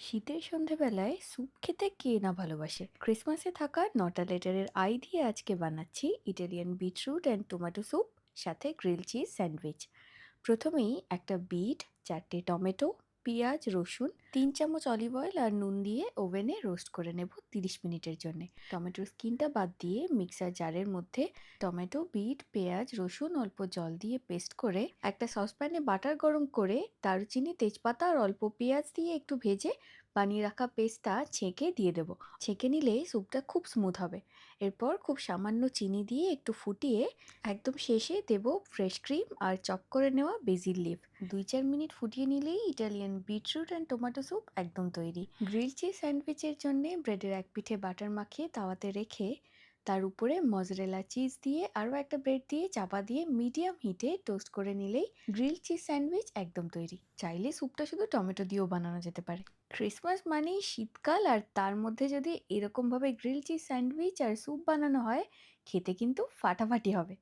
শীতের সন্ধেবেলায় স্যুপ খেতে কে না ভালোবাসে। ক্রিসমাসে থাকা নটা লেটারের আই দিয়ে আজকে বানাচ্ছি Italian beetroot and tomato soup, সাথে গ্রিল চিজ স্যান্ডউইচ। প্রথমেই একটা বিট, 4টে টমেটো, পেঁয়াজ, রসুন, 3 চামচ অলিভ অয়েল আর নুন দিয়ে ওভেনে রোস্ট করে নেব 30 মিনিটের জন্য। টমেটোর স্কিনটা বাদ দিয়ে মিক্সার জারের মধ্যে টমেটো, বিট, পেঁয়াজ, রসুন অল্প জল দিয়ে পেস্ট করে একটা সসপ্যানে বাটার গরম করে দারুচিনি, তেজপাতা আর অল্প পেঁয়াজ দিয়ে একটু ভেজে বানিয়ে রাখা পেস্টটা ছেঁকে দিয়ে দেব। ছেঁকে নিলে স্যুপটা খুব স্মুথ হবে। এরপর খুব সামান্য চিনি দিয়ে একটু ফুটিয়ে একদম শেষে দেব ফ্রেশ ক্রিম আর চপ করে নেওয়া বেজিল লিফ। 2-4 মিনিট ফুটিয়ে নিলেই Italian beetroot and tomato soup একদম তৈরি। গ্রিল চিজ স্যান্ডউইচের জন্য ব্রেডের এক পিঠে বাটার মাখিয়ে তাওয়াতে রেখে তার উপরে মজরেলা চিজ দিয়ে আরও একটা ব্রেড দিয়ে চাপা দিয়ে মিডিয়াম হিটে টোস্ট করে নিলেই গ্রিল চিজ স্যান্ডউইচ একদম তৈরি। চাইলে স্যুপটা শুধু টমেটো দিয়েও বানানো যেতে পারে। ক্রিসমাস মানেই শীতকাল, আর তার মধ্যে যদি এরকমভাবে গ্রিল চিজ স্যান্ডউইচ আর স্যুপ বানানো হয়, খেতে কিন্তু ফাটাফাটি হবে।